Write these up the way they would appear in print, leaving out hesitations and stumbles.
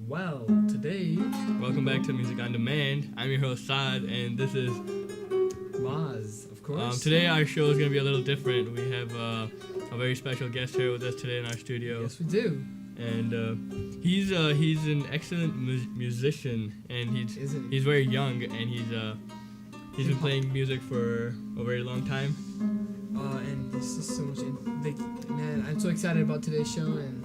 Well, today, Welcome back to Music on Demand. I'm your host Saad, and this is Maz, of course. today. Our show is gonna be a little different. We have a very special guest here with us today in our studio, Yes, we do. and he's an excellent musician, and Isn't he's very young, and he's been playing music for a very long time. And this is so much. Man, I'm so excited about today's show. And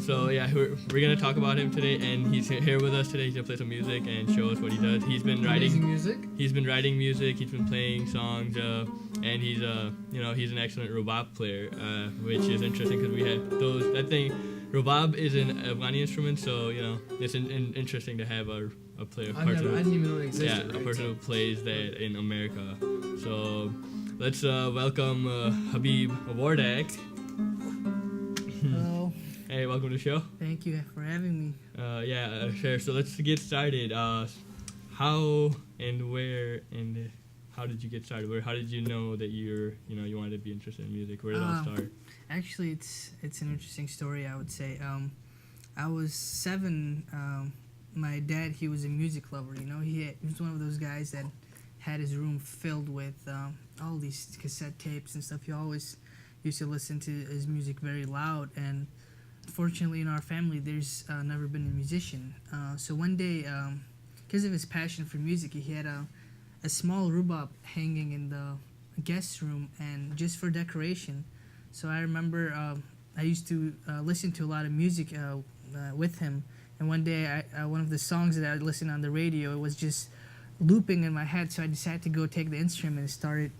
So yeah, we're gonna talk about him today, and he's here with us today. He's gonna play some music and show us what he does. He's been amazing writing. music. He's been writing music. He's been playing songs, and he's he's an excellent rubab player, which is interesting because we have those. That thing, rubab is an Afghani instrument, so it's interesting to have a player. I didn't even know it existed. Yeah, right? a person who plays that in America. So let's welcome Habib Wardak. Hello, Hey, welcome to the show. thank you for having me. Sure. So let's get started. How and where and how did you get started? How did you know that you wanted to be interested in music? Where did it all start? Actually, it's an interesting story. I would say. I was 7. My dad, he was a music lover. He was one of those guys that had his room filled with all these cassette tapes and stuff. He always used to listen to his music very loud. And fortunately, in our family, there's never been a musician. So one day, because of his passion for music, he had a small rhubarb hanging in the guest room, and just for decoration. So I remember I used to listen to a lot of music with him, and one day one of the songs that I listened on the radio, it was just looping in my head, so I decided to go take the instrument and started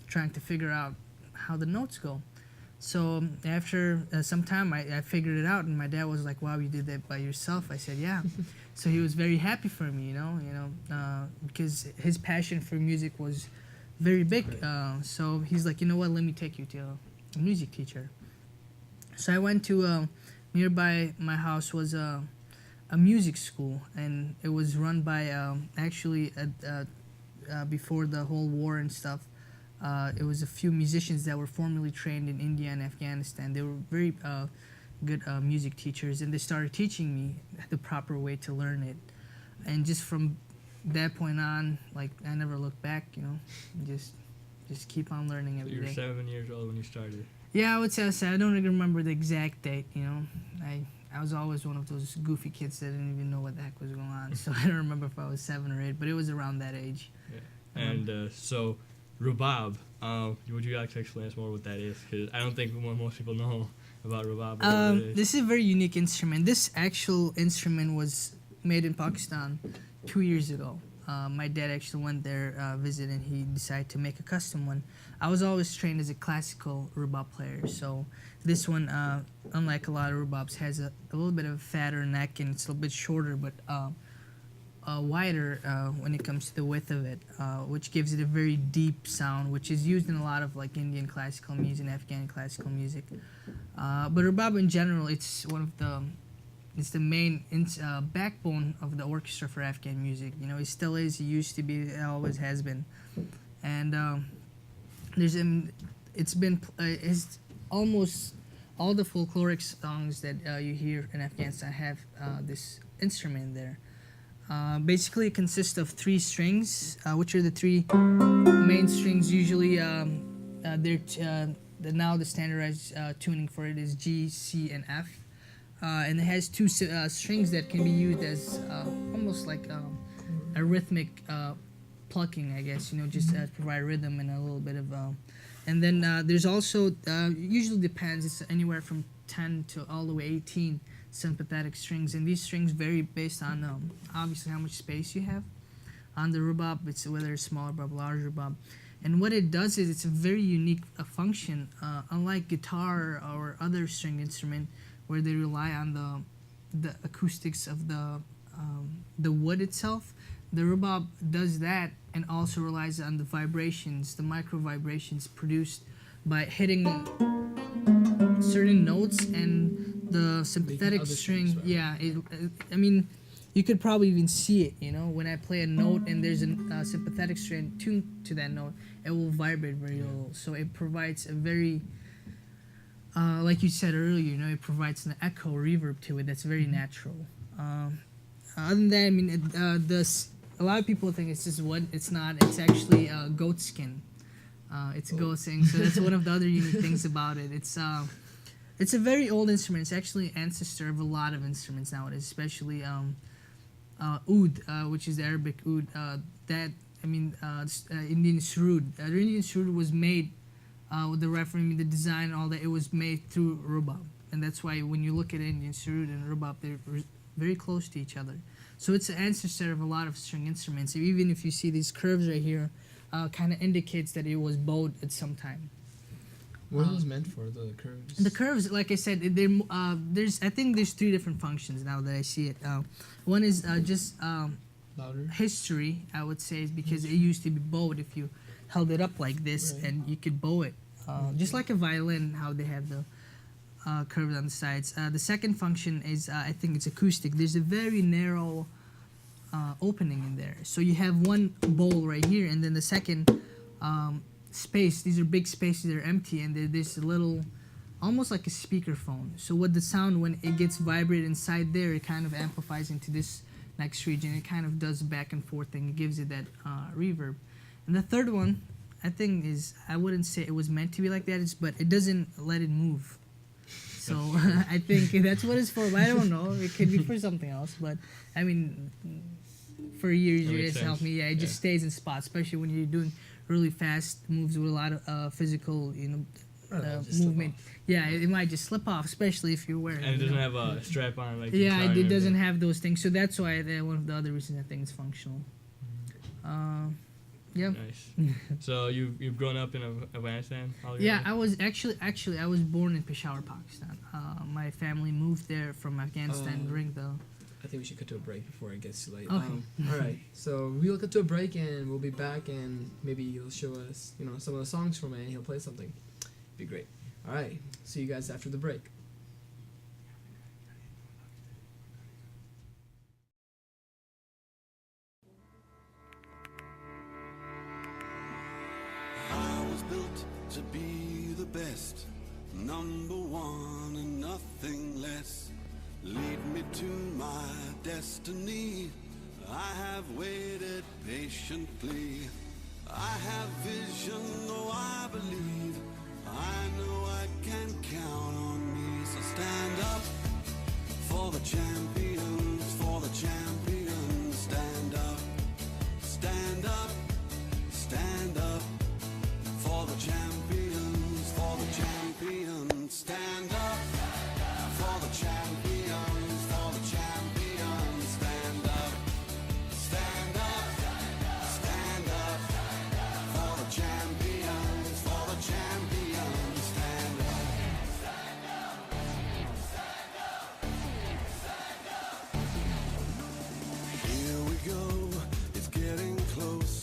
trying to figure out how the notes go. So after some time, I figured it out, and my dad was like, "Wow, you did that by yourself?" I said, "Yeah." So he was very happy for me, because his passion for music was very big. So he's like, "You know what? Let me take you to a music teacher." So I went to nearby my house was a music school, and it was run by actually before the whole war and stuff. It was a few musicians that were formerly trained in India and Afghanistan. They were very good music teachers, and they started teaching me the proper way to learn it. And just from that point on, like, I never looked back. Just keep on learning every You were day. 7 years old when you started. Yeah, I would say I don't even remember the exact date. I was always one of those goofy kids that didn't even know what the heck was going on. So I don't remember if I was 7 or 8, but it was around that age. Yeah. And so, rubab. Would you like to explain us more what that is? Because I don't think most people know about rubab. This is a very unique instrument. This actual instrument was made in Pakistan 2 years ago. My dad actually went there visit, and he decided to make a custom one. I was always trained as a classical rubab player, so this one, unlike a lot of rubabs, has a little bit of a fatter neck, and it's a little bit shorter, but wider when it comes to the width of it, which gives it a very deep sound, which is used in a lot of like Indian classical music and Afghan classical music. But rubab in general, it's the main backbone of the orchestra for Afghan music. It still is. It used to be. It always has been. And it's almost all the folkloric songs that you hear in Afghanistan have this instrument there. Basically, it consists of 3 strings, which are the 3 main strings. Usually, now the standardized tuning for it is G, C, and F. And it has 2 strings that can be used as almost like a rhythmic plucking, I guess, just to provide rhythm and a little bit of... and then there's also, usually depends, it's anywhere from 10 to all the way 18 sympathetic strings. And these strings vary based on, obviously, how much space you have on the rhubarb, whether it's small rhubarb, large rhubarb. And what it does is it's a very unique function, unlike guitar or other string instrument, where they rely on the acoustics of the wood itself. The rhubarb does that, and also relies on the vibrations, the micro vibrations produced by hitting certain notes and the sympathetic string. Yeah, you could probably even see it. When I play a note and there's a sympathetic string tuned to that note, it will vibrate very little. So it provides a very like you said earlier, you know, it provides an echo reverb to it that's very natural. Other than that, I mean, a lot of people think it's just wood. It's not. It's actually goat skin. It's goat skin, so that's one of the other unique things about it. It's a very old instrument. It's actually ancestor of a lot of instruments nowadays, especially oud, which is the Arabic oud. Indian srood. The Indian srood was made with the reference, the design, and all that. It was made through rubab, and that's why when you look at Indian srood and rubab, they're very close to each other. So it's an ancestor of a lot of string instruments. Even if you see these curves right here, kind of indicates that it was bowed at some time. What are those meant for, the curves? The curves, like I said, I think there's 3 different functions now that I see it. One is just Louder? history, I would say, because it used to be bowed if you held it up like this, Right. and you could bow it. Just like a violin, how they have the curves on the sides. The second function is, I think it's acoustic. There's a very narrow opening in there. So you have one bowl right here, and then the second space, these are big spaces that are empty, and there's a little, almost like a speakerphone. So what the sound, when it gets vibrated inside there, it kind of amplifies into this next region. It kind of does back and forth thing. It gives it that reverb. And the third one, I think, is, I wouldn't say it was meant to be like that, but it doesn't let it move. So I think that's what it's for. But I don't know. It could be for something else. But I mean, for years, That you makes guys helped sense. me. Yeah, it just stays in spots, especially when you're doing really fast moves with a lot of physical, Just slip movement. off. Yeah, it might just slip off, especially if you're wearing. And it you doesn't know. have a strap on like. the Yeah, guitar it and doesn't everything. have those things. So that's why one of the other reasons I think it's functional. Yeah. Nice. So you've grown up in Afghanistan all your Yeah, life? I was actually I was born in Peshawar, Pakistan. My family moved there from Afghanistan during the. I think we should cut to a break before it gets too late. Okay. All right, so we'll cut to a break and we'll be back, and maybe he'll show us, some of the songs from it, and he'll play something. Be great. All right, see you guys after the break. I was built to be the best, number one and nothing less. Lead me to my destiny. I have waited patiently. I have vision, though I believe. I know I can count on me. So stand up for the champions, for the champions. Stand up, stand up, stand up. For the champions, for the champions, stand up. For the champions, for the champions, stand up. Stand up, stand up. For the champions, for the champions, stand up. Here we go, it's getting close.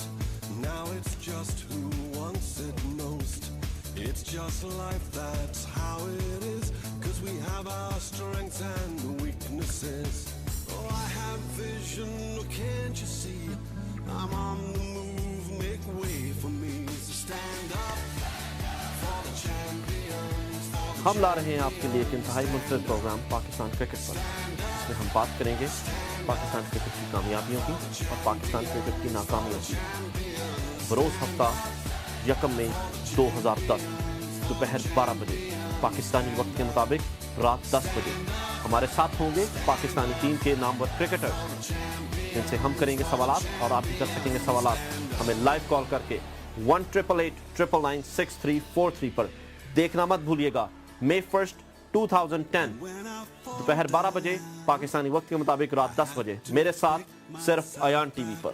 Now it's just who wants it most. It's just life, that's how it is. 'Cause we have our strengths and weaknesses. Oh, I have vision, oh, can't you see? I'm on the move, make way for me. So stand up for the champions, for the हम ला रहे हैं आपके लिए एक इंतहाई मुनफरद programme Pakistan cricket पर, जिसमें हम बात करेंगे पाकिस्तान क्रिकेट की कामयाबियों की और पाकिस्तान क्रिकेट की नाकामियों की। बरोज़ हफ्ता 1 मई 2010 दोपहर 12 बजे पाकिस्तानी वक्त के मुताबिक रात 10 बजे हमारे साथ होंगे पाकिस्तानी टीम के नामवर क्रिकेटर्स, जिनसे हम करेंगे सवालात और आप भी कर सकेंगे सवालात हमें लाइव कॉल करके 1-888-999-6343 पर। देखना मत भूलिएगा, May 1st 2010 दोपहर 12 बजे पाकिस्तानी वक्त के मुताबिक रात 10 बजे मेरे साथ सिर्फ अयान टीवी पर।